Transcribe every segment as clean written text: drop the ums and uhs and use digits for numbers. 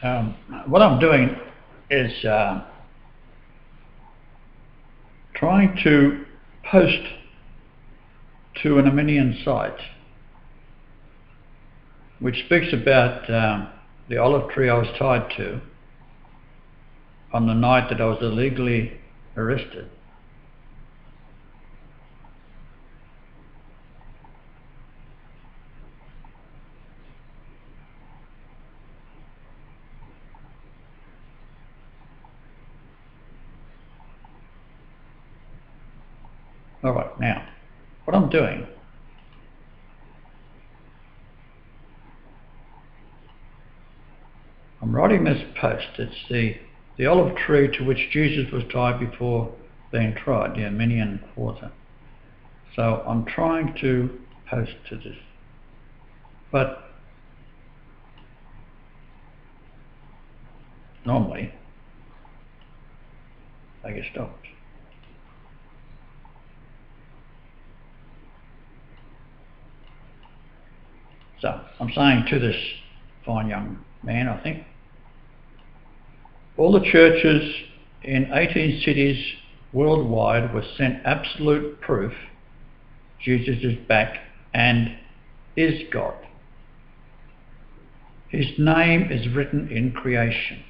What I'm doing is trying to post to an Armenian site which speaks about the olive tree I was tied to on the night that I was illegally arrested. All right, now, what I'm doing, I'm writing this post. It's the olive tree to which Jesus was tied before being tried, the Armenian quarter. So I'm trying to post to this, but normally I get stopped. So I'm saying to this fine young man, I think, all the churches in 18 cities worldwide were sent absolute proof Jesus is back and is God. His name is written in creation.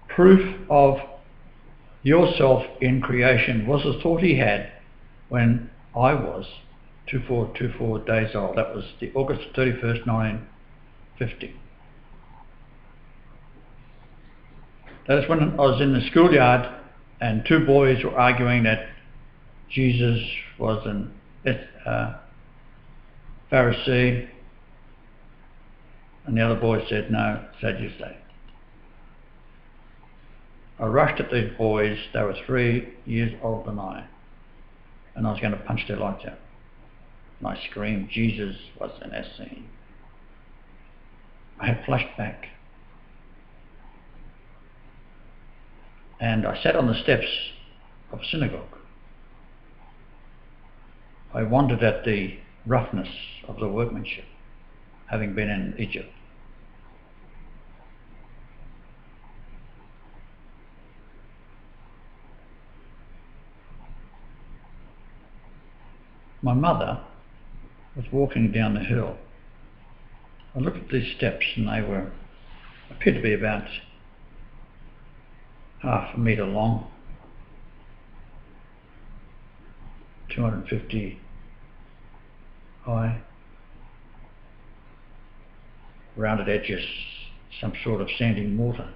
Proof of yourself in creation was the thought he had when I was 2424 days old. That was the August 31st, 1950. That is when I was in the schoolyard and two boys were arguing that Jesus was an Pharisee, and the other boy said, no, Sadducee. I rushed at these boys. They were 3 years older than I, and I was going to punch their lights out. And I screamed, Jesus was an Essene. I had flashed back. And I sat on the steps of a synagogue. I wondered at the roughness of the workmanship, having been in Egypt. My mother was walking down the hill. I looked at these steps and they appeared to be about half a metre long, 250 high, rounded edges, some sort of sanding mortar,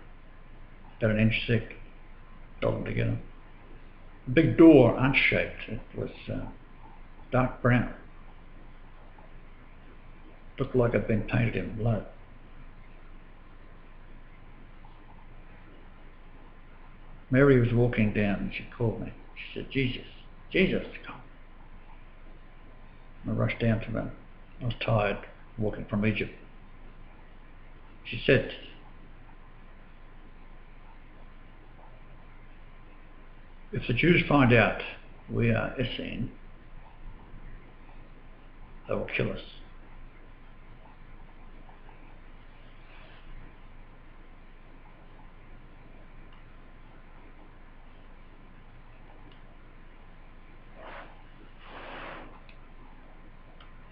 about an inch thick, bolted together. A big door, arch-shaped. It was dark brown. Looked like it had been painted in blood. Mary was walking down and she called me. She said, Jesus, Jesus, come. I rushed down to her. I was tired, walking from Egypt. She said, if the Jews find out we are Essene, they will kill us.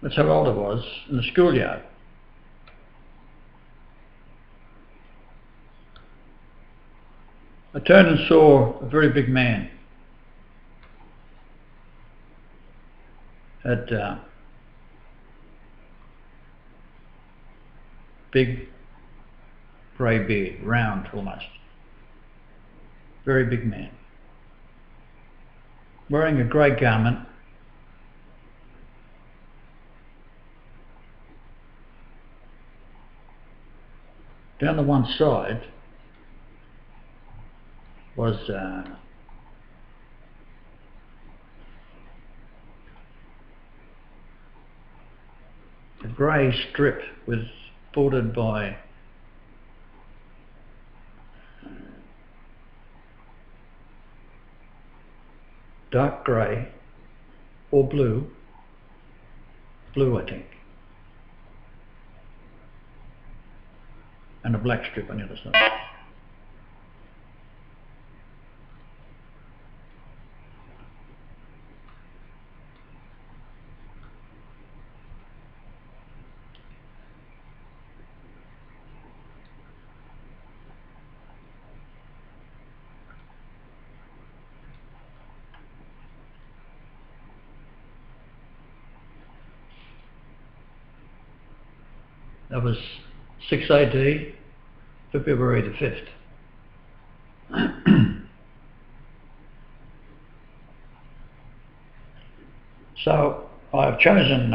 That's how old I was, in the schoolyard. I turned and saw a very big man. Had big grey beard, round almost. Very big man. Wearing a grey garment. Down the one side was a grey strip bordered by dark grey or blue I think. and a black strip on the other side. That was 6 AD, February the 5th. So I've chosen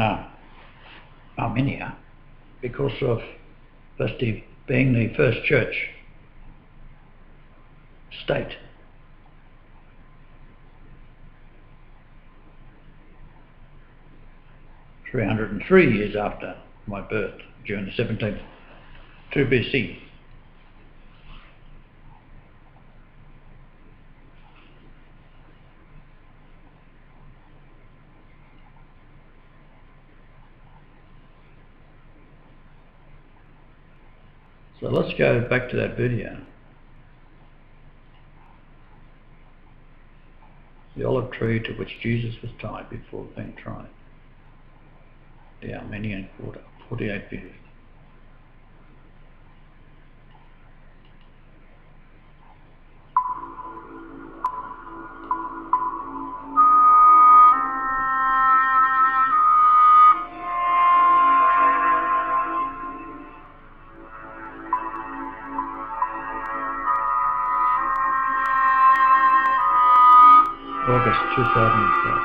Armenia because of firstly being the first church state. "303 years after my birth, June the 17th, 2 BC. So let's go back to that video. The olive tree to which Jesus was tied before being tried. The Armenian quarter, 48 views. August 2012.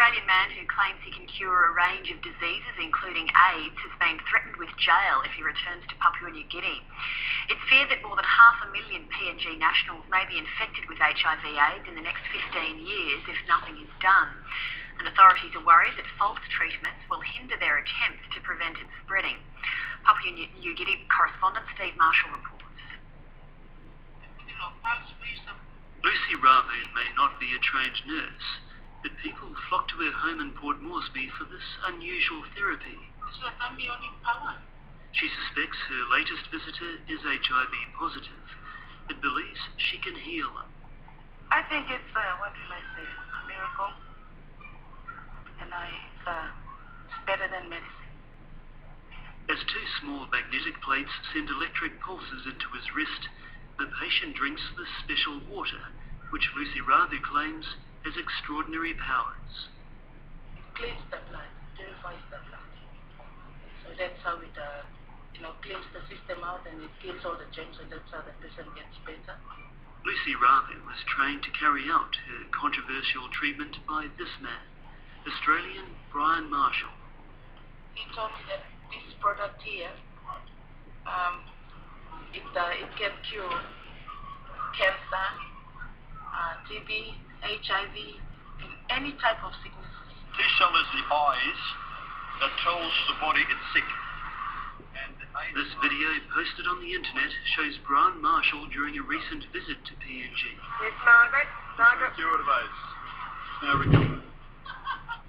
Australian man who claims he can cure a range of diseases, including AIDS, has been threatened with jail if he returns to Papua New Guinea. It's feared that more than 500,000 PNG nationals may be infected with HIV/AIDS in the next 15 years if nothing is done. And authorities are worried that false treatments will hinder their attempts to prevent it spreading. Papua New Guinea correspondent Steve Marshall reports. Lucy be a trained nurse, but people flock to her home in Port Moresby for this unusual therapy. She suspects her latest visitor is HIV positive, but believes she can heal them. I think it's, what will I say, a miracle. And it's better than medicine. As two small magnetic plates send electric pulses into his wrist, the patient drinks the special water, which Lucy Rather claims has extraordinary powers. It cleans the blood, purifies the blood. So that's how it, cleans the system out, and it kills all the germs, and that's how the person gets better. Lucy Rather was trained to carry out her controversial treatment by this man, Australian Brian Marshall. He told me that this product here, it can cure cancer, TB, HIV, and any type of sickness. T-cell is the eyes that tells the body it's sick. This video posted on the internet shows Brian Marshall during a recent visit to PNG. Yes, Margaret. Cured of AIDS. Now recovered.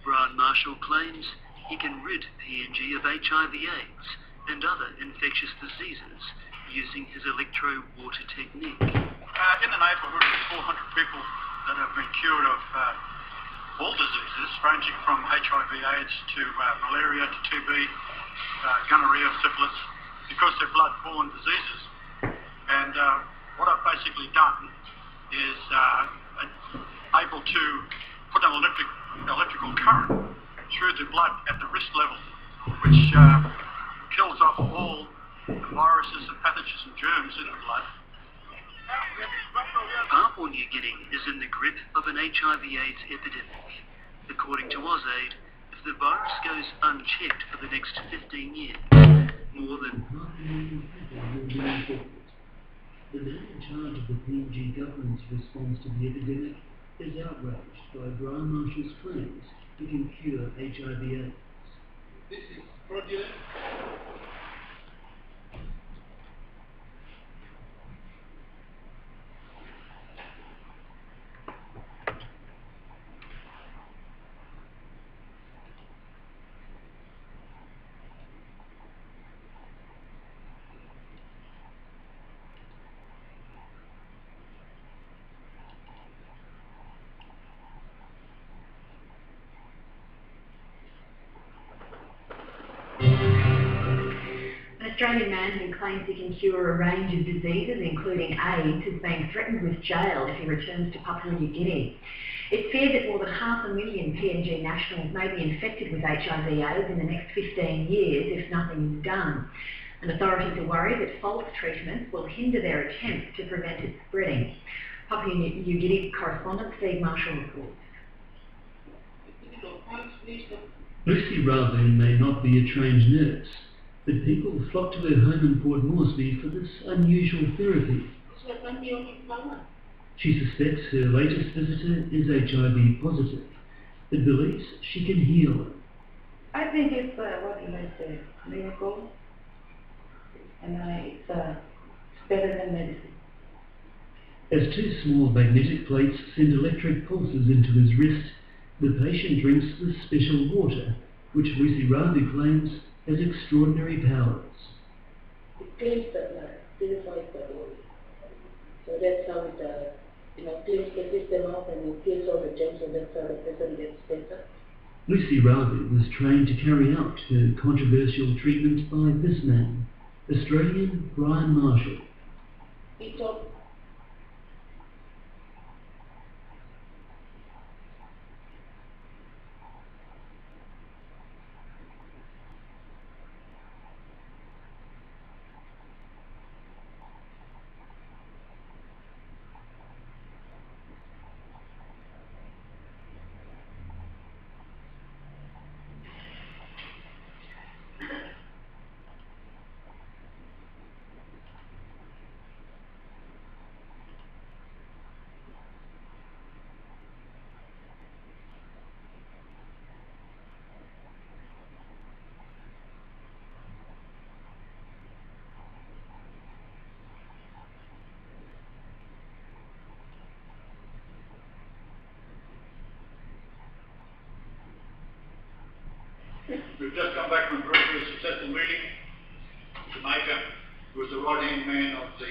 Brian Marshall claims he can rid PNG of HIV/AIDS and other infectious diseases using his electro-water technique. In the neighbourhood of 400 people that have been cured of all diseases, ranging from HIV/AIDS to malaria to TB, gonorrhea, syphilis, because they're blood-borne diseases. And what I've basically done is able to put an electrical current through the blood at the wrist level, which kills off all the viruses and pathogens and germs in the blood. Papua New Guinea is in the grip of an HIV/AIDS epidemic. According to AusAid, if the virus goes unchecked for the next 15 years, more than the man in charge of the PNG government's response to the epidemic is outraged by Brian Marshall's claims he can cure HIV/AIDS. This is fraudulent. An Australian man who claims he can cure a range of diseases, including AIDS, has been threatened with jail if he returns to Papua New Guinea. It's feared that more than 500,000 PNG nationals may be infected with HIV/AIDS in the next 15 years if nothing is done. And authorities are worried that false treatments will hinder their attempts to prevent it spreading. Papua New Guinea correspondent Steve Marshall reports. Lucy Rather may not be a trained nurse, but people flock to her home in Port Moresby for this unusual therapy. She suspects her latest visitor is HIV positive, but believes she can heal them. I think it's, what will I say, a miracle. And it's better than medicine. As two small magnetic plates send electric pulses into his wrist, the patient drinks the special water, which Lucy Rather claims has extraordinary powers. It cleans the blood, purifies the body. So that's how it, cleans the system out, and it kills all the germs, and that's how the person gets better. Lucy Rather was trained to carry out her controversial treatment by this man, Australian Brian Marshall. He told We've just come back from a very, very successful meeting in Jamaica, who was the right-hand man of the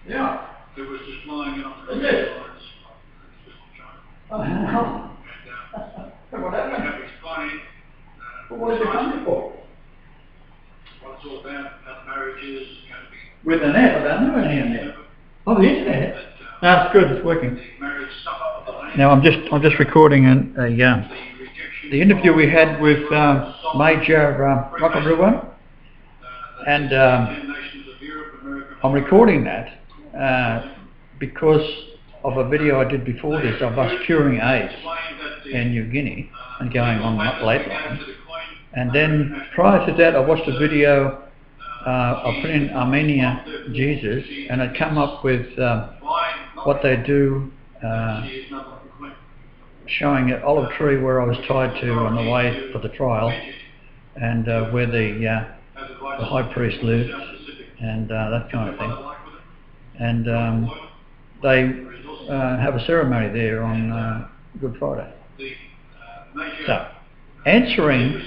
yeah. It was just lying on the sides. What happened? What was it coming for? What it's all about, how marriage is going to be. With the net, I don't know anything on there. Oh, the internet? No, it's good, it's working. Now I'm just recording the interview we had with Major Rockabruan, and I'm recording that because of a video I did before this of us curing AIDS in New Guinea and going on late line. And then prior to that I watched a video I put in Armenia Jesus, and I'd come up with what they do, showing an olive tree where I was tied to on the way for the trial, and where the high priest lived, and that kind of thing. And they have a ceremony there on Good Friday. So, answering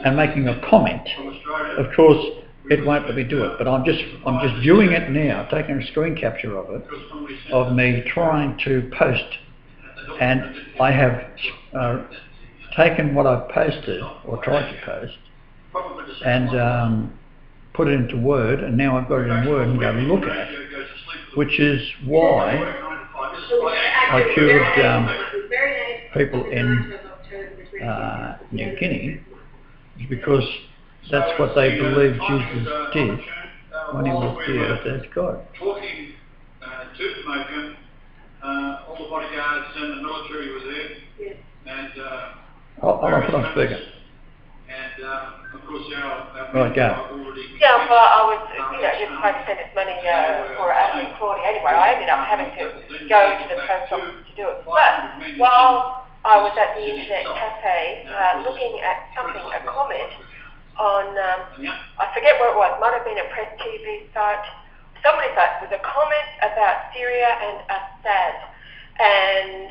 and making a comment, of course it won't let me do it, but I'm just viewing it now, taking a screen capture of it, of me trying to post, and I have taken what I've posted, or tried to post, and put it into Word, and now I've got it in Word and go look at, which is why I cured people in New Guinea, is because that's what they believe Jesus did when he was here as God. Talking to Jamaica, all the bodyguards and the military were there, yes. And I'll put on speaker. And of course our right, go. Yeah, well, I was, you're supposed to spend this money for Claudia anyway. I ended up having to go to the post office to do it. But while I was at the internet cafe looking at something, a comment on, I forget what it was, might have been a Press TV site, somebody's site, was a comment about Syria and Assad, and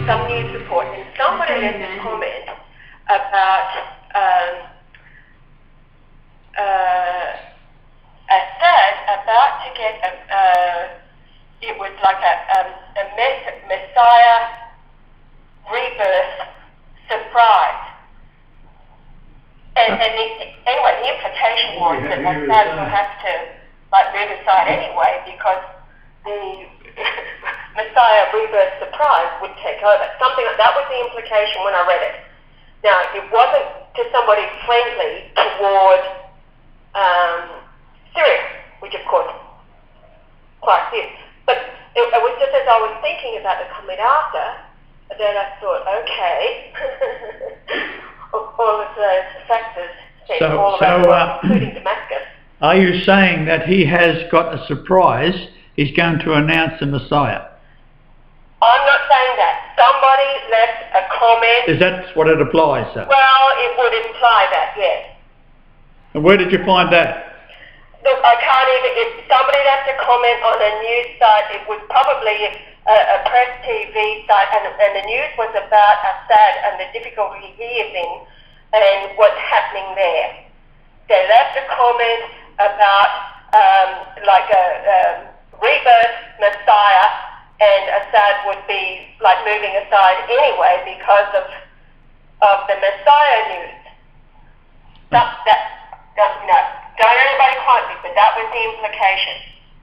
some news report, and somebody left a comment about Assad about to get it was like a Messiah rebirth surprise. And anyway, the implication was that Assad will have to move aside anyway, because the Messiah rebirth surprise would take over. Something like that was the implication when I read it. Now, it wasn't to somebody friendly toward Syria, which of course quite is. But it was just as I was thinking about the comment after, that I thought, okay, all of those Faxes said all around the world, including Damascus. Are you saying that he has got a surprise? He's going to announce the Messiah? I'm not saying that. Somebody left a comment. Is that what it applies, sir? Well, it would imply that, yes. And where did you find that? Look, I can't even, if somebody left a comment on a news site, it was probably a Press TV site, and the news was about Assad and the difficulty he is in and what's happening there. They left a comment about a rebirth Messiah, and Assad would be moving aside anyway because of the Messiah news. Don't anybody quote me, but that was the implication.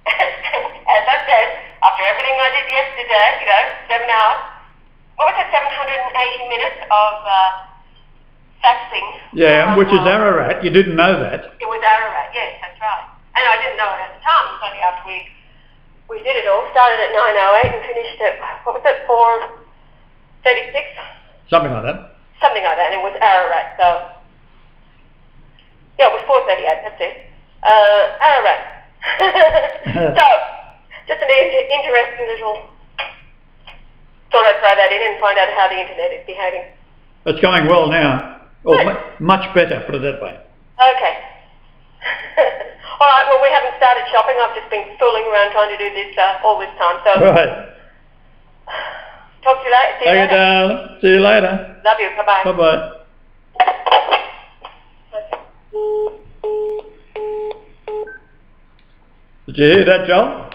As I said, after everything I did yesterday, 7 hours, what was it, 780 minutes of faxing. Yeah, which is Ararat. You didn't know that. It was Ararat, yes, that's right. And I didn't know it at the time. It was only after we did it all. Started at 9:08 and finished at, what was it, 4:36? Something like that. Something like that, and it was Ararat, so... Yeah, it was 4:38, that's it. Alright. So, just an interesting little... Thought I'd throw that in and find out how the internet is behaving. It's going well now. Or much better, put it that way. Okay. Alright, well we haven't started shopping. I've just been fooling around trying to do this all this time. So Right. Talk to you later. See you Okay, later. darling. See you later. Love you. Bye-bye. Bye-bye. Did you hear that, Joel?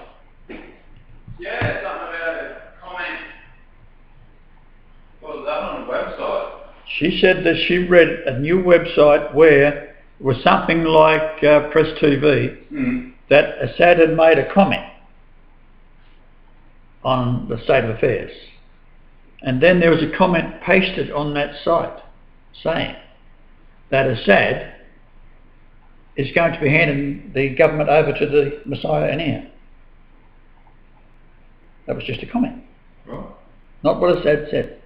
Yeah, something about a comment. What was that on a website? She said that she read a new website where it was something like Press TV that Assad had made a comment on the state of affairs. And then there was a comment pasted on that site saying that Assad is going to be handing the government over to the Messiah anyhow. That was just a comment. Right. Not what Assad said.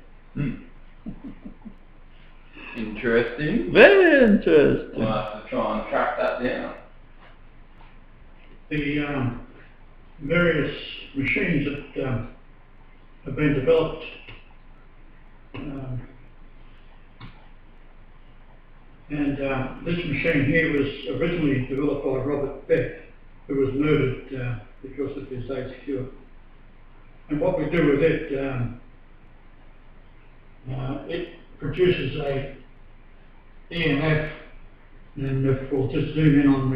Interesting. Very interesting. We'll have to try and track that down. The various machines that have been developed and this machine here was originally developed by Robert Beck, who was murdered because of his AIDS cure. And what we do with it, it produces a EMF, and if we'll just zoom in on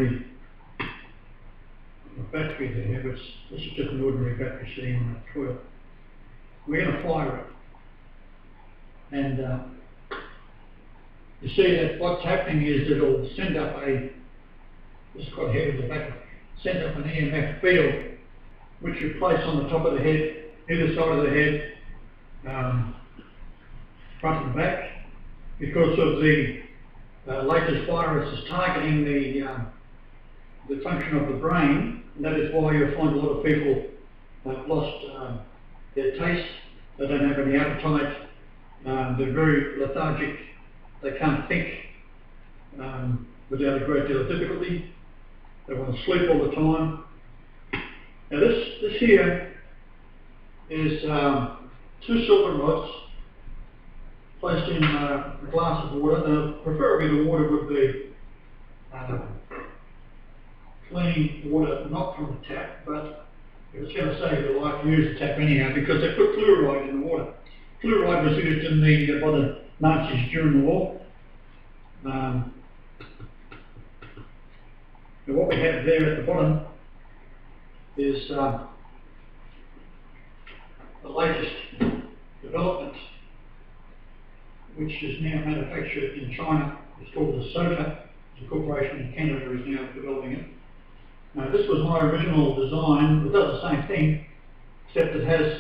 the battery there, which this is just an ordinary battery sitting on a coil. We're going to fire it. And you see that what's happening is it'll send up this is quite heavy, the battery, send up an EMF field which you place on the top of the head, either side of the head, front and back, because of the latest virus is targeting the function of the brain, and that is why you'll find a lot of people have lost their taste, they don't have any appetite, they're very lethargic, they can't think without a great deal of difficulty, they want to sleep all the time. Now this here is 2 silver rods placed in a glass of water. Now preferably the water would be clean water, not from the tap, but if it's going to save your life, use the tap anyhow, because they put fluoride in the water. Fluoride was used in by the Nazis during the war. Now what we have there at the bottom is the latest development, which is now manufactured in China. It's called the SOTA. The corporation in Canada is now developing it. Now this was my original design. It does the same thing, except it has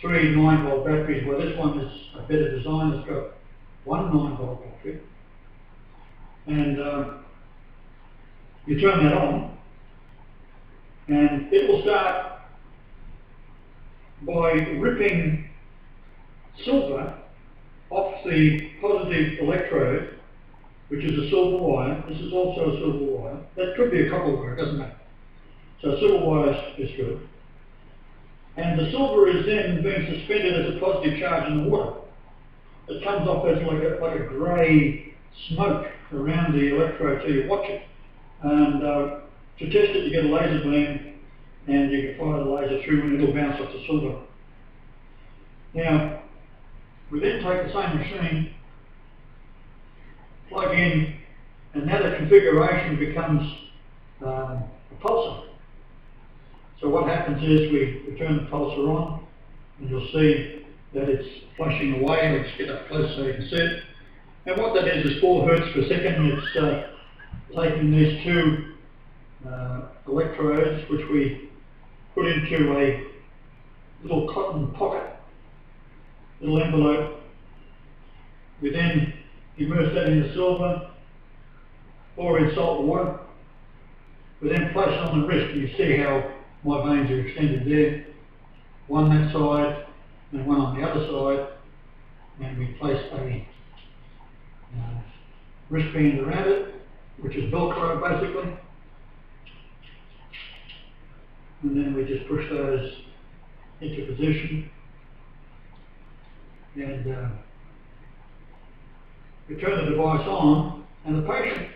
3 9-volt batteries, where this one is a better design. It's got 1 9-volt battery. And you turn that on, and it will start by ripping silver off the positive electrode, which is a silver wire. This is also a silver wire. That could be a copper wire, it doesn't matter. So silver wire is good. And the silver is then being suspended as a positive charge in the water. It comes off as like a grey smoke around the electrode, so you watch it. And to test it, you get a laser beam, and you can fire the laser through and it'll bounce off the silver. Now, we then take the same machine, plug in, and now the configuration becomes a pulsar. So what happens is we turn the pulsar on, and you'll see that it's flashing away. Let's get up close so you can see it. And what that is 4 hertz per second. It's taking these 2 electrodes, which we put into a little cotton pocket, little envelope. We then immerse that in the silver or in salt water. We then place it on the wrist, and you see how my veins are extended there. One that side and one on the other side, and we place a wristband around it, which is Velcro basically, and then we just push those into position, and we turn the device on, and the patient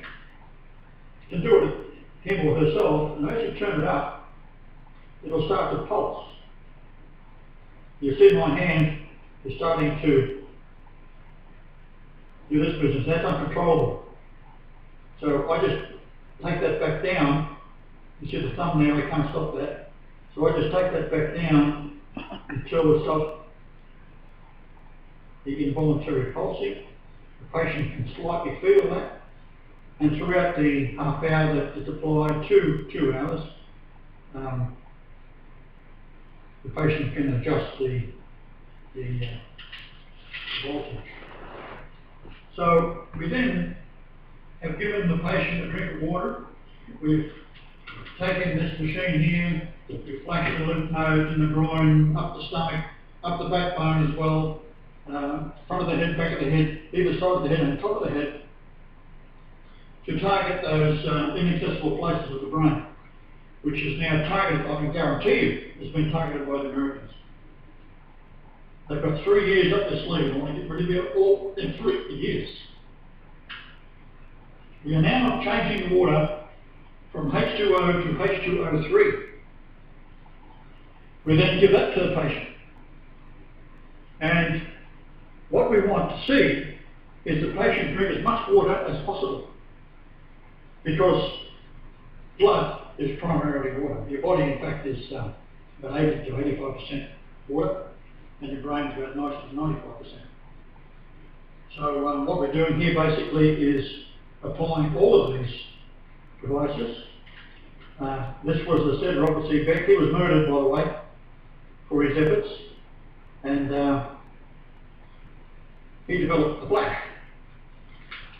can do it him or herself, and as you turn it up, it'll start to pulse. You see my hand is starting to do this business. That's uncontrollable. So I just take that back down. You see the thumb there, I can't stop that. So I just take that back down until it stops the involuntary pulsing. The patient can slightly feel that. And throughout the half hour that it's applied, 2 hours, the patient can adjust the voltage. So we then have given the patient a drink of water. We've taken this machine here, we've flashed the lymph nodes in the groin, up the stomach, up the backbone as well, front of the head, back of the head, either side of the head and top of the head, to target those inaccessible places of the brain, which is now targeted, I can guarantee you, has been targeted by the Americans. They've got 3 years up their sleeve, and want to get rid of it all in 3 years. We are now changing the water from H2O to H2O3. We then give that to the patient. And what we want to see is the patient drink as much water as possible. Because blood is primarily water. Your body, in fact, is about 80 to 85% water, and your brain is about 90 to 95%. So what we're doing here basically is applying all of these devices. This was the Senator Robert C. Beck. He was murdered, by the way, for his efforts, and he developed the black.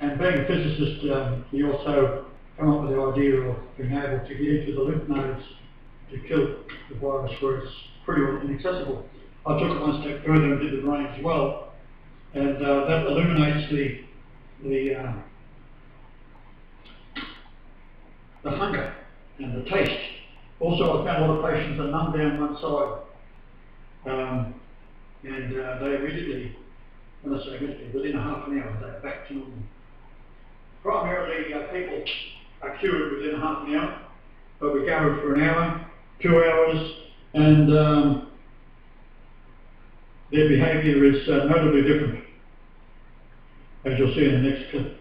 And being a physicist, he also came up with the idea of being able to get into the lymph nodes to kill the virus where it's pretty inaccessible. I took it one step further and did the brain as well, and that eliminates the hunger and the taste. Also, I found a lot of patients are numb down one side, and they immediately, when I say immediately, within a half an hour, they're back to normal. Primarily, people are cured within half an hour, but we go for an hour, 2 hours, and their behaviour is notably different, as you'll see in the next clip.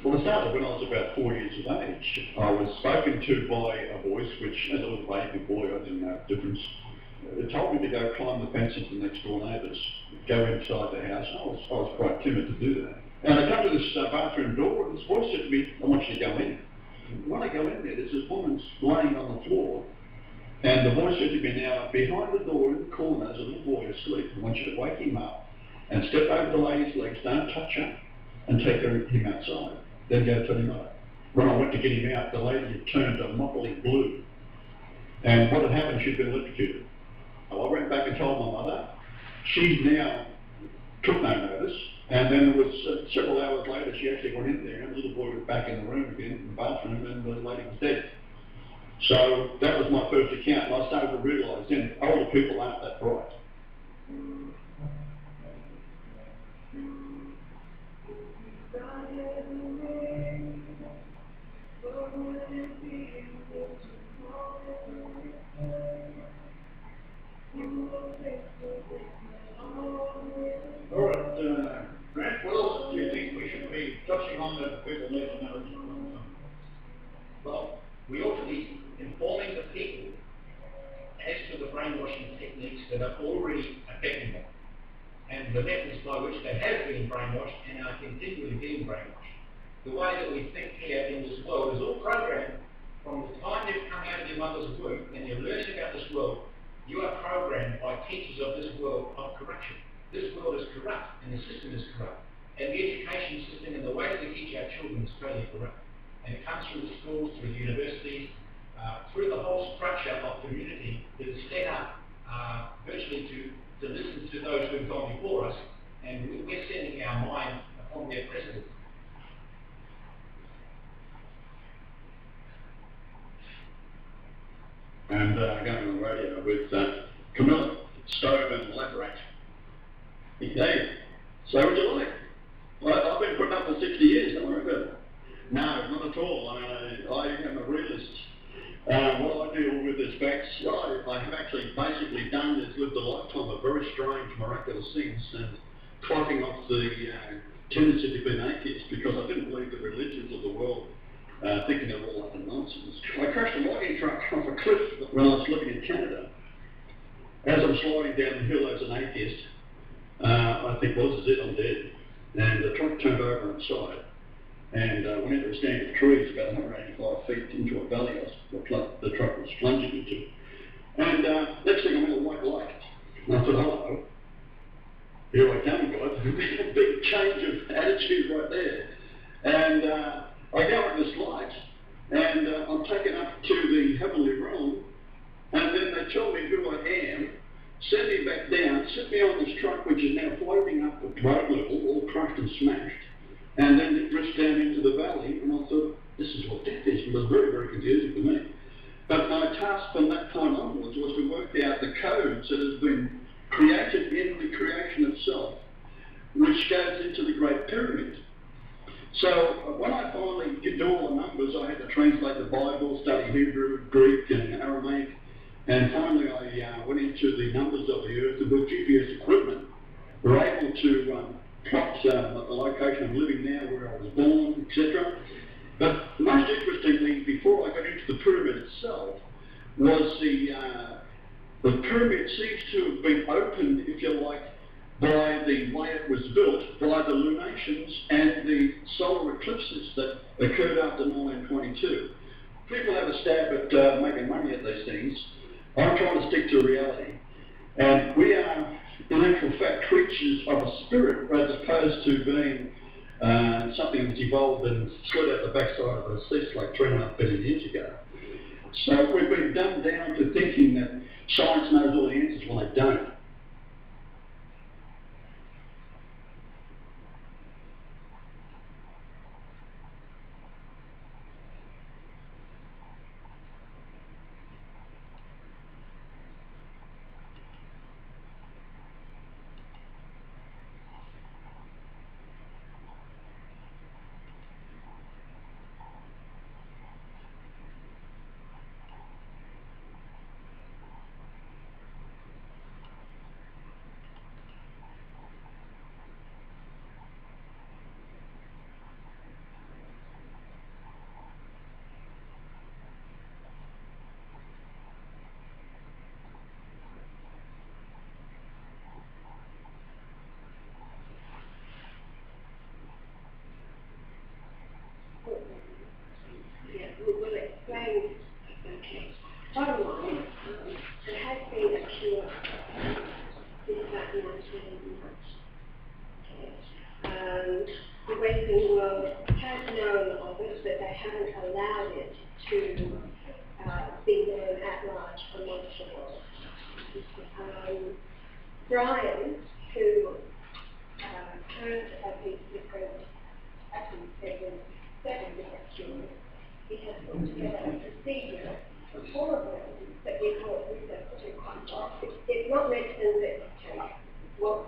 Well, I started when I was about 4 years of age. I was spoken to by a voice which, as a little baby boy, I didn't know the difference. It told me to go climb the fence of the next door neighbours, go inside the house. I was quite timid to do that. And I come to this bathroom door, and this voice said to me, I want you to go in. When I go in there, there's this woman laying on the floor, and the voice said to me, now, behind the door in the corner, there's a little boy asleep. I want you to wake him up and step over the lady's legs, don't touch her, and take him outside. Then go turn him up. When I went to get him out, the lady had turned a motley blue. And what had happened, she'd been electrocuted. Well, I went back and told my mother. She now took no notice. And then it was several hours later, she actually went in there, and the little boy was back in the room again, in the bathroom, and the lady was dead. So that was my first account, and I started to realise then older people aren't that bright. All right, Grant, what else do you think we should be touching on that people need to know? Well, we ought to be informing the people as to the brainwashing techniques that are already affecting them, and the methods by which they have been brainwashed and are continually being brainwashed. The way that we think here in this world is all programmed from the time you've come out of your mother's womb and you're learning about this world. You are programmed by teachers of this world of corruption. This world is corrupt and the system is corrupt. And the education system and the way that we teach our children is totally corrupt. And it comes through the schools, through the universities, through the whole structure of community that is set up virtually to listen to those who have gone before us, and we're setting our mind upon their precedents. And going on the radio with Camilla, Stove and Labrat. Hey, so would you like? I've been putting up for 60 years, don't worry about it. No, not at all. I am a realist. What I deal with is facts. I have actually basically done is lived a lifetime of very strange, miraculous things and fighting off the tendency to be an atheist because I didn't believe the religions of the world, thinking they're all utter nonsense. I crashed a logging truck off a cliff when I was living in Canada. As I'm sliding down the hill as an atheist, I think, well, this is it, I'm dead. And the truck turned over on its side and went into a stand of trees about 185 feet into a valley the truck was plunging into. And next thing I'm in a white light. And I thought, hello, here I come, guys. A big change of attitude right there. And I go in this light and I'm taken up to the heavenly realm, and then they tell me who I am, send me back down, sit me on this truck which is now floating up at road level, all crushed and smashed, and then it drifts down into the valley, and I thought, this is what death is. It was very, very confusing for me. But my task from that point onwards was to work out the codes that has been created in the creation itself, which goes into the Great Pyramid. So when I finally did all the numbers, I had to translate the Bible, study Hebrew, Greek, and Aramaic. And finally, I went into the numbers of the earth and with GPS equipment, were able to plot the location I'm living now, where I was born, etc. But most interestingly, before I got into the pyramid itself, was the pyramid seems to have been opened, if you like, by the way it was built, by the lunations and the solar eclipses that occurred after 1922. People have a stab at making money at these things. I'm trying to stick to reality. And we are, in actual fact, creatures of a spirit as opposed to being something that's evolved and slid out the backside of a sea slate 3.5 billion years ago. So we've been dumbed down to thinking that science knows all the answers when they don't. Bottom line, there has been a cure since about 1900. The Western world has known of it, but they haven't allowed it to be known at large amongst the world. Brian, who turned at these different, actually seven different cures, he has put together a procedure for them that we call research. It's not medicine that take. What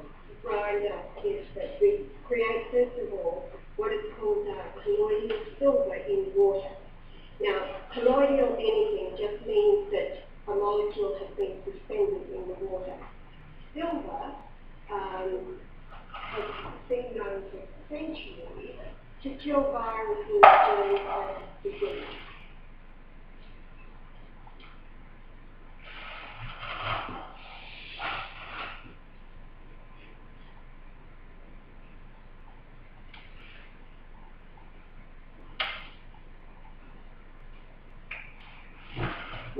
Brian does is that we create, first of all, what is called colloidal silver in water. Now, colloidal anything just means that a molecule has been suspended in the water. Silver has been known for centuries to kill viruses, germs, and disease.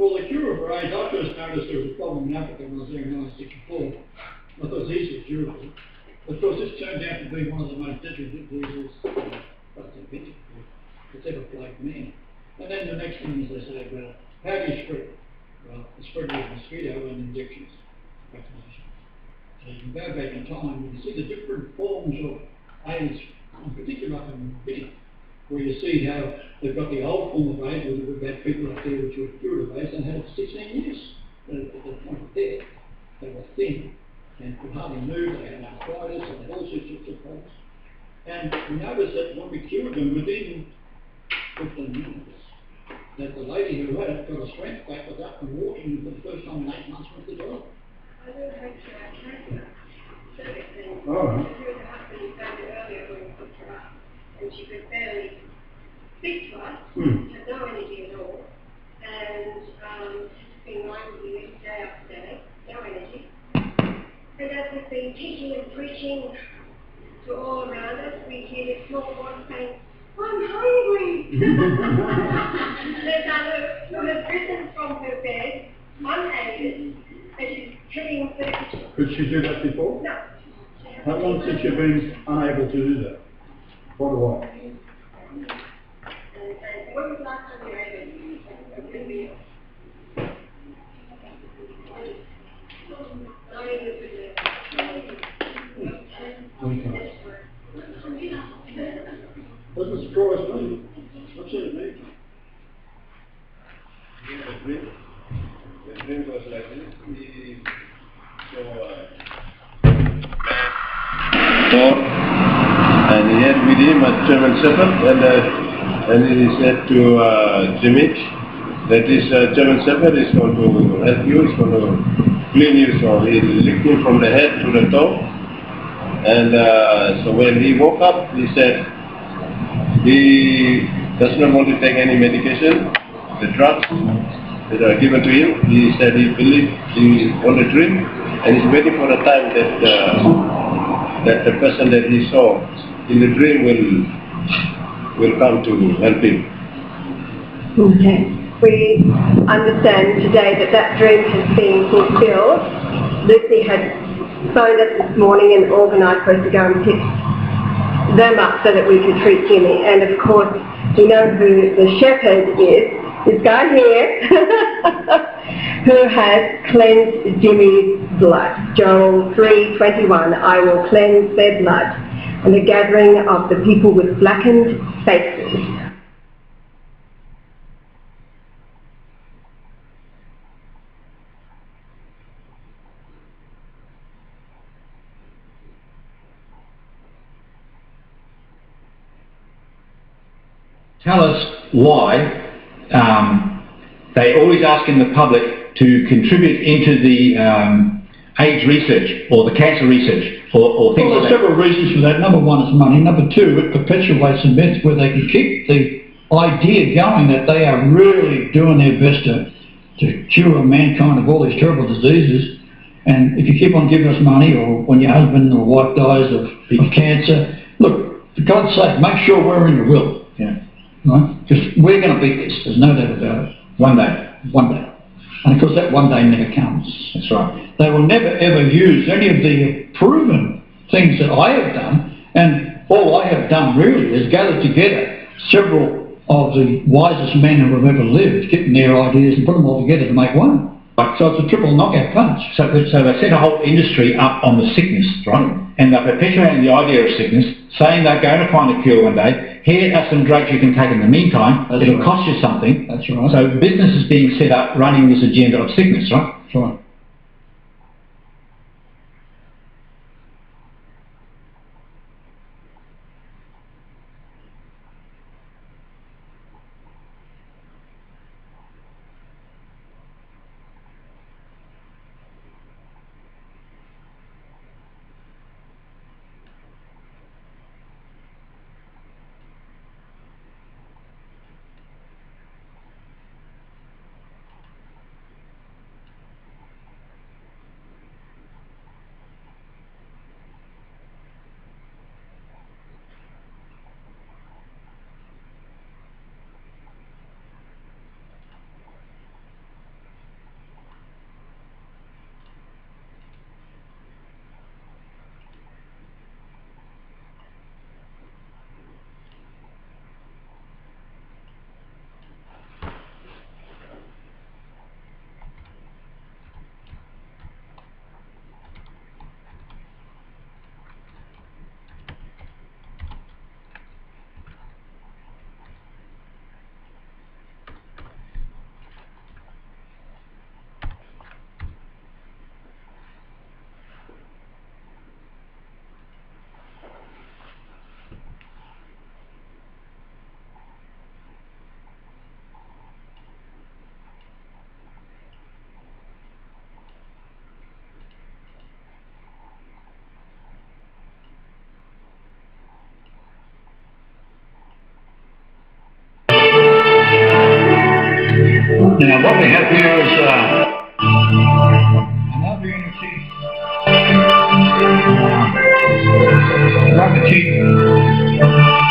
Well, the cure for AIDS, I first noticed there was a problem in Africa when I was there in 1964. I thought it was easily curable. Of course, this turned out to be one of the most deadly diseases that's ever plagued man. And then the next thing is they say about how do you spread it? Well, it's spread with mosquito and injections, vaccination. So you can go back in time and you see the different forms of AIDS, in particular up in Guinea, where you see how they've got the old form of AIDS, where we've had people up there which were cured of AIDS and had it for 16 years at the point of death. They were thin and could hardly move, they had arthritis, and all sorts of problems. And we noticed that when we cured them within 15 minutes, that the lady who had it got her strength back, was up and walking for the first time in 8 months with the dog. I don't think so. Oh. Her husband found it earlier when we picked her up, and she could barely speak to us, had no energy at all, and she's been lying with you day after day, no energy. And as we've been teaching and preaching to all around us, we hear this small voice saying, I'm hungry. There's another who has risen from her bed, unaided, and she's heading for the kitchen. Could she do that before? No. How long since you've been unable to do that? Quite a while. And when was the last time you ate a good meal? Doesn't surprise me. I've seen it many times. The dream was like this. He saw Thor, and he had with him a German Shepherd, and he said to Jimmy that this German Shepherd is going to help you, is going to clean you. So he licked him from the head to the toe, and so when he woke up, he said he does not want to take any medication, the drugs that are given to him. He said he believes he's on a dream, and he's waiting for the time that the person that he saw in the dream will come to help him. Okay. We understand today that that dream has been fulfilled. Lucy had phoned us this morning and organised for us to go and pick them up so that we could treat Jimmy. And of course, we know who the shepherd is. This guy here, who has cleansed Jimmy's blood. Joel 3:21, I will cleanse their blood. And the gathering of the people with blackened faces. Tell us why they always ask in the public to contribute into the AIDS research or the cancer research or things well, like that. There are several reasons for that. Number one is money. Number two, it perpetuates the myth where they can keep the idea going that they are really doing their best to cure mankind of all these terrible diseases. And if you keep on giving us money, or when your husband or wife dies of cancer, look, for God's sake, make sure we're in your will. Yeah. Right? Because we're going to beat this. There's no doubt about it. One day. And of course that one day never comes. That's right. They will never ever use any of the proven things that I have done, and all I have done really is gather together several of the wisest men who have ever lived, getting their ideas and put them all together to make one. So it's a triple knockout punch. So they set a whole industry up on the sickness, right? And they're perpetuating the idea of sickness, saying they're going to find a cure one day. Here are some drugs you can take in the meantime. It'll cost you something. That's right. So business is being set up running this agenda of sickness, right? That's right. Now what we have here is another unity gravity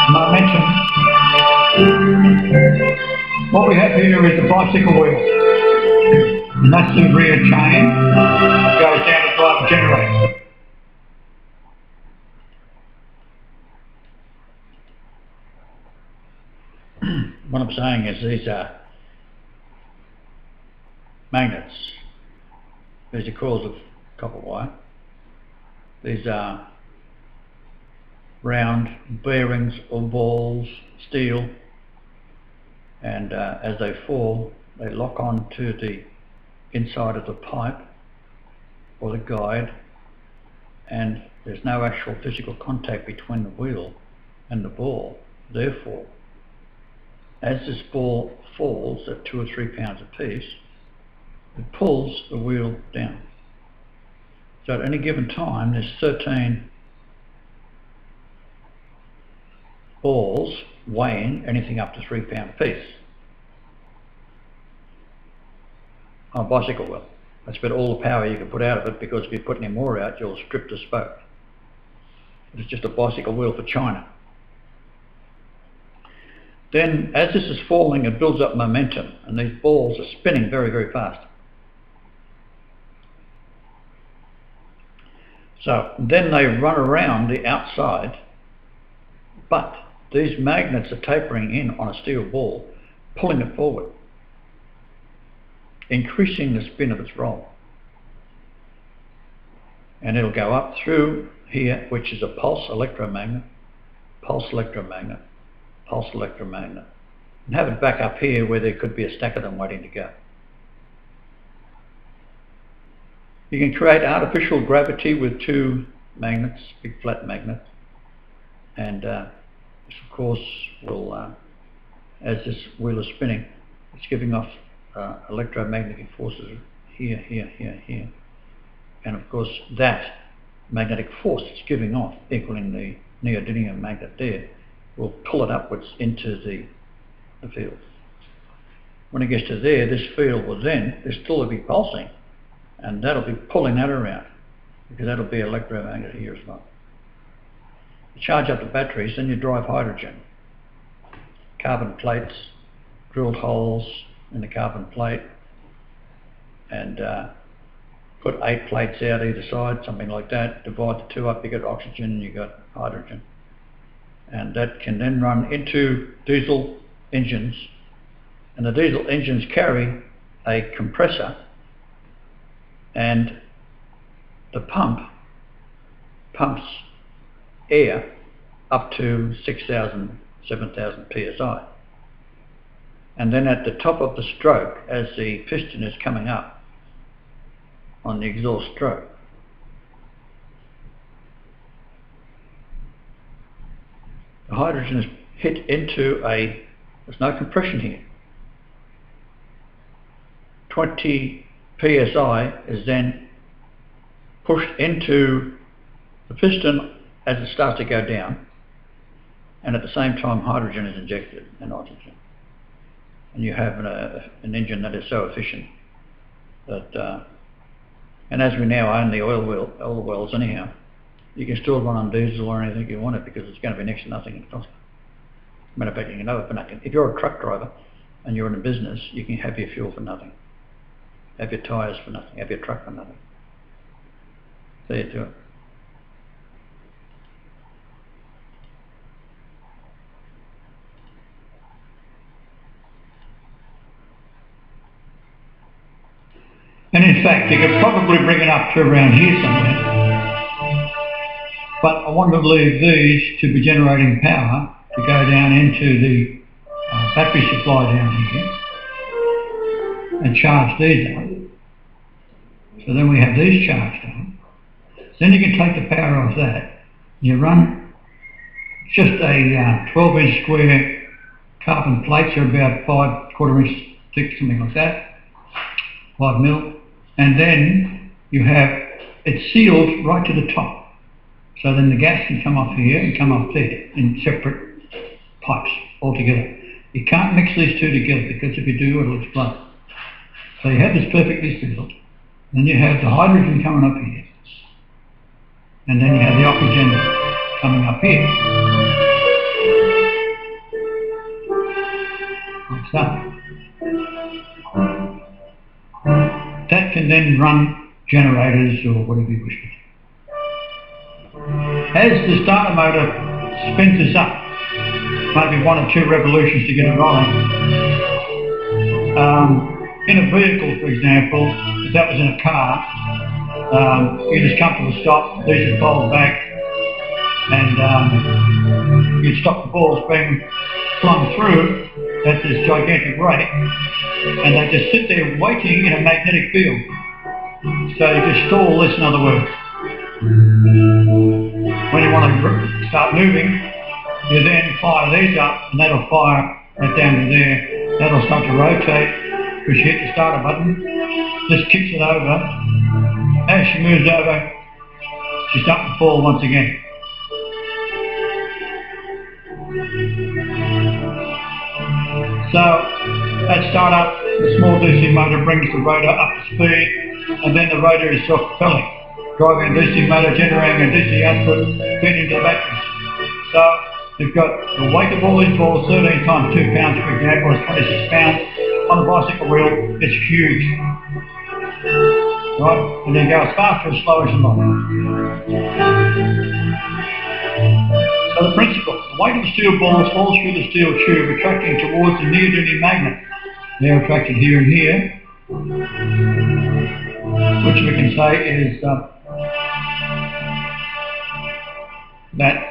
momentum. What we have here is the bicycle wheel. And that's the rear chain, goes down to drive the generator. What I'm saying is these are magnets. These are coils of copper wire. These are round bearings or balls, steel, and as they fall, they lock on to the inside of the pipe or the guide, and there's no actual physical contact between the wheel and the ball. Therefore, as this ball falls at 2 or 3 pounds apiece, it pulls the wheel down. So at any given time, there's 13 balls weighing anything up to 3 pounds apiece on a bicycle wheel. That's about all the power you can put out of it, because if you put any more out, you'll strip the spoke. It's just a bicycle wheel for China. Then, as this is falling, it builds up momentum, and these balls are spinning very, very fast. So then they run around the outside, but these magnets are tapering in on a steel ball, pulling it forward, increasing the spin of its roll. And it'll go up through here, which is a pulse electromagnet, pulse electromagnet, pulse electromagnet, and have it back up here where there could be a stack of them waiting to go. You can create artificial gravity with 2 magnets, big flat magnets, and this of course will, as this wheel is spinning, it's giving off electromagnetic forces here, here, here, here, and of course that magnetic force it's giving off, equaling the neodymium magnet there, will pull it upwards into the field. When it gets to there, this field will then, there'll still be pulsing, and that'll be pulling that around, because that'll be electromagnet here as well. You charge up the batteries, then you drive hydrogen. Carbon plates, drilled holes in the carbon plate, and put 8 plates out either side, something like that. Divide the 2 up, you get oxygen and you got hydrogen. And that can then run into diesel engines, and the diesel engines carry a compressor, and the pump pumps air up to 6,000, 7,000 psi. And then at the top of the stroke, as the piston is coming up on the exhaust stroke, the hydrogen is hit into there's no compression here. 20 psi is then pushed into the piston as it starts to go down, and at the same time hydrogen is injected and oxygen. And you have an engine that is so efficient that, and as we now own the oil wells anyhow, you can still run on diesel or anything you want it, because it's going to be next to nothing in cost. Matter of fact, you can know it for nothing. If you're a truck driver and you're in a business, you can have your fuel for nothing, have your tyres for nothing, have your truck for nothing. There you do it. And in fact, you could probably bring it up to around here somewhere. But I want to leave these to be generating power to go down into the battery supply down here and charge these up. So then we have these charged up. Then you can take the power off that. You run just a 12-inch square carbon plates, are about 5¼ inch thick, something like that, 5 mil. And then you have it sealed right to the top. So then the gas can come off here and come off there in separate pipes altogether. You can't mix these two together, because if you do, it'll explode. So you have this perfectly sealed, then you have the hydrogen coming up here, and then you have the oxygen coming up here. Like so. That can then run generators or whatever you wish to do. As the starter motor spins this up, maybe 1 or 2 revolutions to get it rolling, in a vehicle, for example, if that was in a car, you just come to a stop, these would fold back, and you'd stop the balls being flung through at this gigantic rate, and they just sit there waiting in a magnetic field. So you just stall this, in other words. When you want to start moving, you then fire these up, and that'll fire that down to there. That'll start to rotate, because you hit the starter button. This kicks it over. As she moves over, she's starting to fall once again. So, at startup, the small DC motor brings the rotor up to speed, and then the rotor is self-propelling, driving a DC motor, generating a DC output, feeding into the batteries. So, you've got the weight of all these balls, 13 times 2 pounds, for example, is 26 pounds. On a bicycle wheel, it's huge. Right? And then go as fast or as slow as you like. So the principle, the weight of the steel balls falls through the steel tube, attracting towards the neodymium magnet. They're attracted here and here, which we can say is that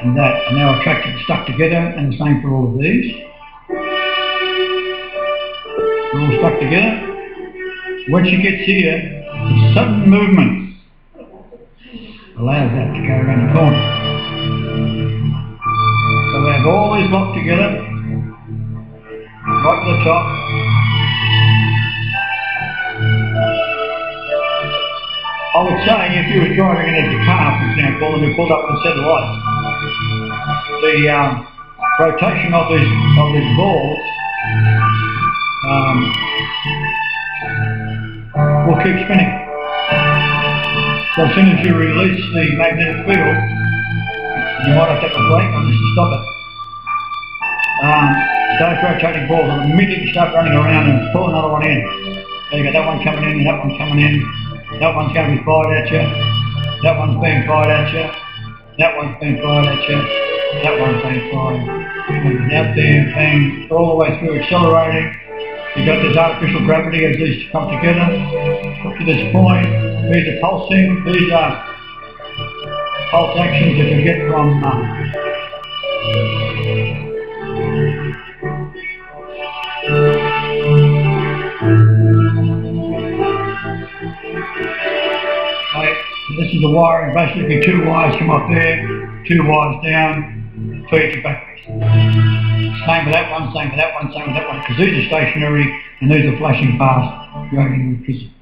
and that, and they're attracted, stuck together, and the same for all of these. They're all stuck together. When she gets here, the sudden movement allows that to go around the corner. So we have all these locked together, right to the top. I would say if you were driving in a car, for example, and you pulled up with a set of lights, the rotation of these balls will keep spinning. So as soon as you release the magnetic field, you might have to take a brake on this to stop it. Those rotating balls will immediately start running around and pull another one in. There you go, that one coming in, that one coming in, that one's going to be fired at you, that one's being fired at you, that one's being fired at you, that one's being fired, and out there, bang, all the way through, accelerating. You've got this artificial gravity as these come together, up to this point. These are pulsing, these are pulse actions that you get from this is the wiring, basically 2 wires come up there, 2 wires down, feed your batteries. Same with that one, same with that one, same with that one, because these are stationary and these are flashing past, going electricity.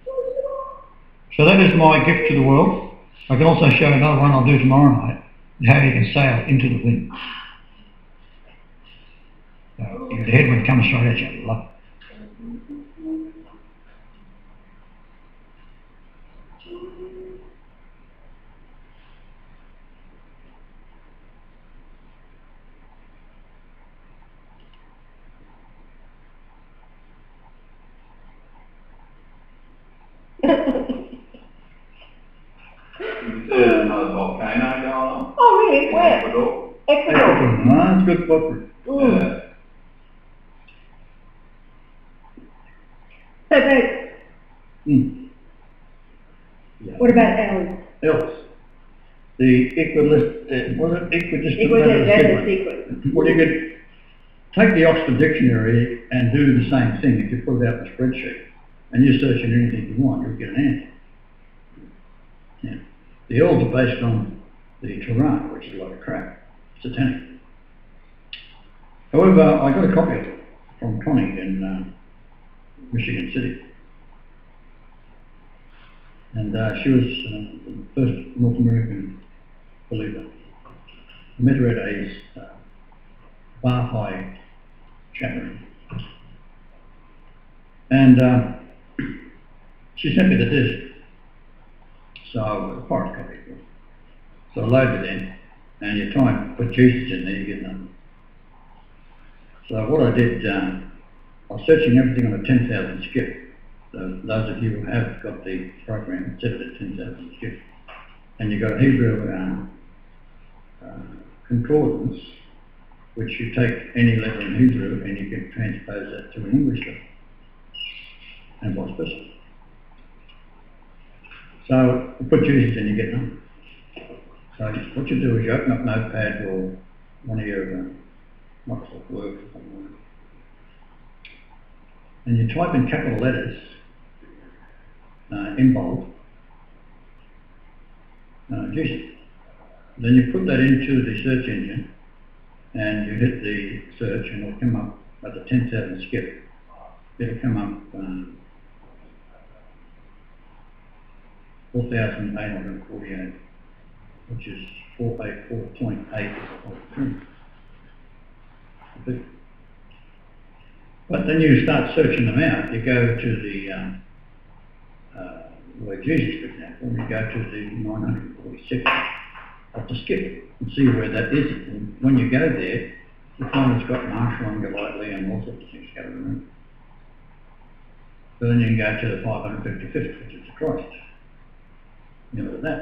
So that is my gift to the world. I can also show another one I'll do tomorrow night, how you can sail into the wind. So the headwind comes straight at you. Love it. There's another volcano going on. Oh really? Where? Ecuador. Ecuador. No, it's good for So what about else? else. The equidistant sequence. Well, you could take the Oxford Dictionary and do the same thing if you put it out in a spreadsheet and you search in anything you want, you'll get an answer. Yeah. The elves are based on the terrain, which is a lot of crap, satanic. However, I got a copy of it from Connie in Michigan City. And she was the first North American believer. I met her at a bar high chat room. And she sent me the disc. So, a forest copy. So I loaded it in, and you try and put Jesus in there, you get nothing. So what I did, I was searching everything on a 10,000 skip. So those of you who have got the program, set it at 10,000 skip. And you've got Hebrew concordance, which you take any letter in Hebrew and you can transpose that to an English letter, and vice versa. So you put Jesus in, you get nothing. So what you do is you open up Notepad or one of your Microsoft Word or something like that, and you type in capital letters in bold, Jesus. Then you put that into the search engine and you hit the search and it'll come up at the 10,000 skip. It'll come up 4,848, which is 484.8. But then you start searching them out. You go to the where Jesus, for example, and you go to the 946 of the skip and see where that is. And when you go there, you find it's got Marshall and Golightly and all sorts of things scattered around. But then you can go to the 555th, which is the Christ. You know that.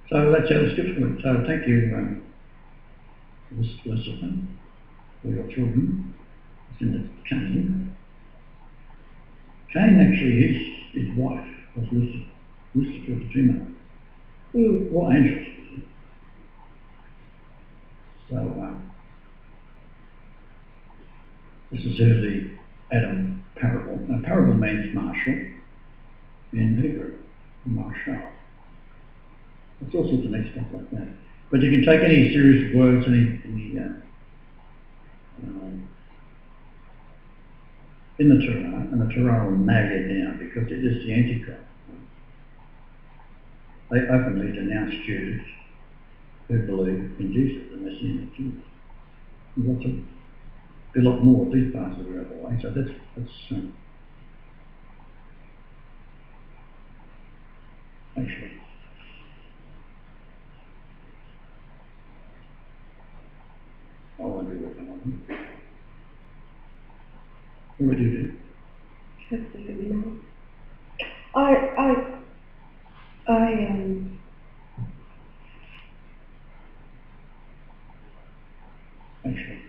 So that's how the scripture works. So thank you, Elizabeth, for your children. It's in the Cain. Cain actually, his wife was Lucifer the female. What angels? So this is the Adam parable. Now, parable means marshal in Hebrew, marshal. It's all sorts of neat stuff like that. But you can take any series of words, in the Torah, and the Torah will nail you down because it is the Antichrist. They openly denounce Jews who believe in Jesus, the Messianic Jews. There's a lot more of these parts of the world away, so that's actually. I won't be working on them. What do you do? Absolutely not. I Actually.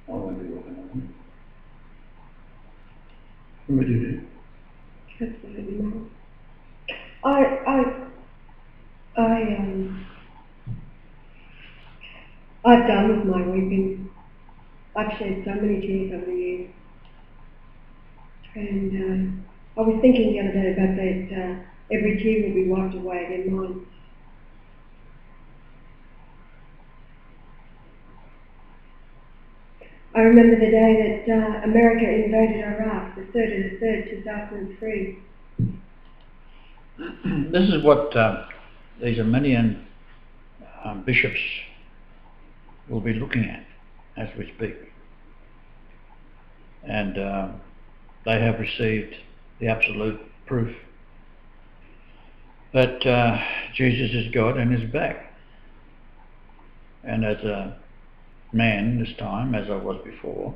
I won't be working on them. What would you do? absolutely not. I've done with my weeping. I've shed so many tears over the years. And I was thinking the other day about that every tear will be wiped away again mine. I remember the day that America invaded Iraq, the 3rd of the 3rd, 2003. This is what these Armenian bishops will be looking at as we speak. And they have received the absolute proof that Jesus is God and is back. And as a man this time, as I was before,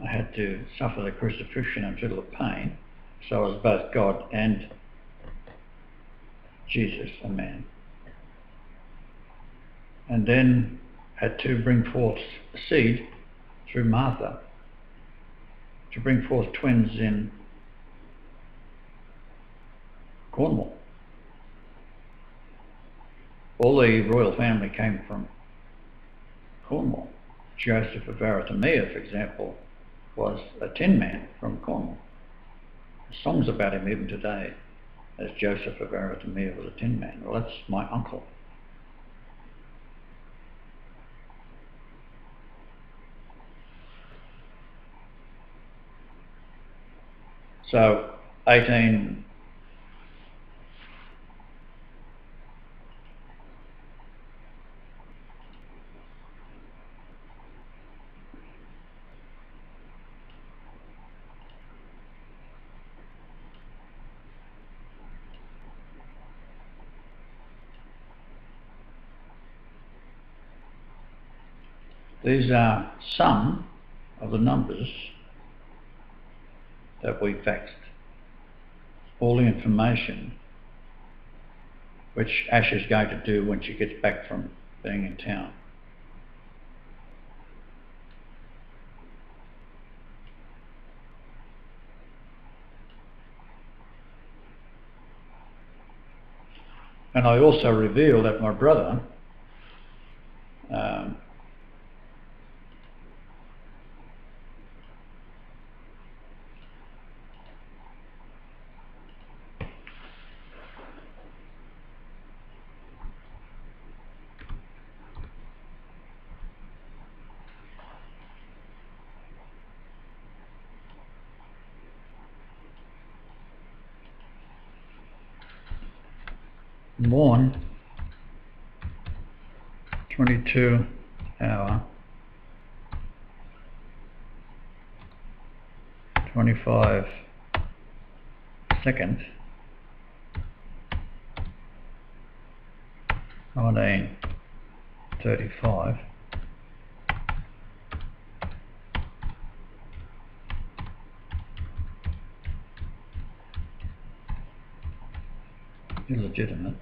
I had to suffer the crucifixion and feel the pain. So I was both God and Jesus, a man. And then had to bring forth seed through Martha to bring forth twins in Cornwall. All the royal family came from Cornwall. Joseph of Arimathea, for example, was a tin man from Cornwall. There's songs about him even today, as Joseph of Arimathea was a tin man. Well, that's my uncle. So 18, these are some of the numbers that we faxed. All the information which Ash is going to do when she gets back from being in town. And I also reveal that my brother born 22 hour 25 second 1935 illegitimate.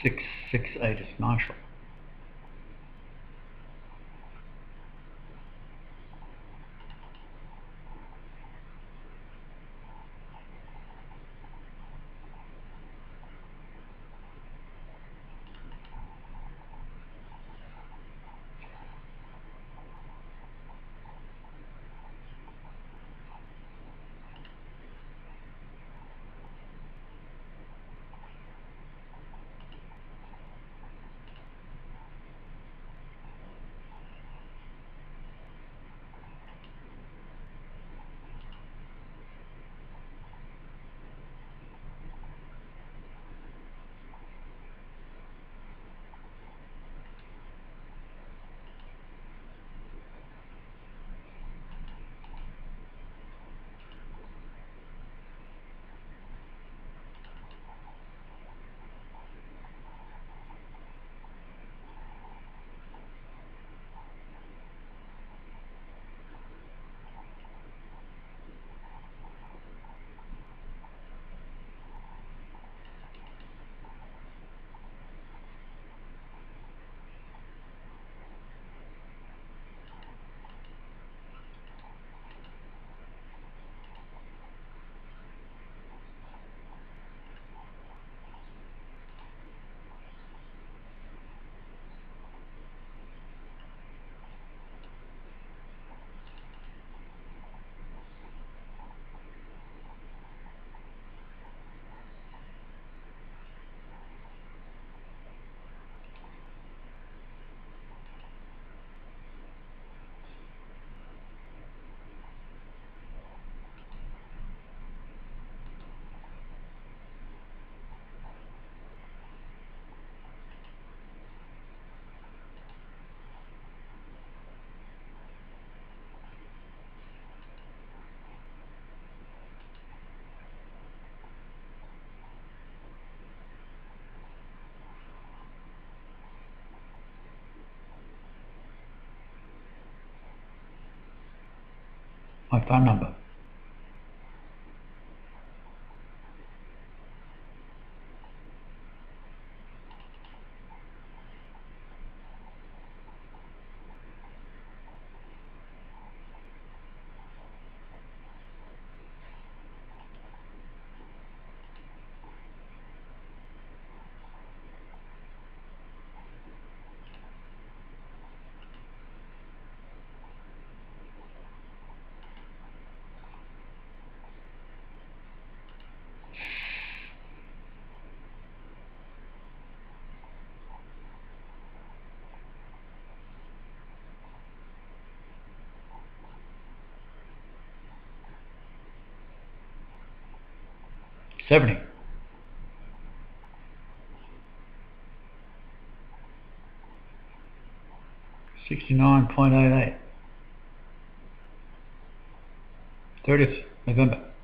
668 is Marshall. My phone number. $70. $69.88. 30th November.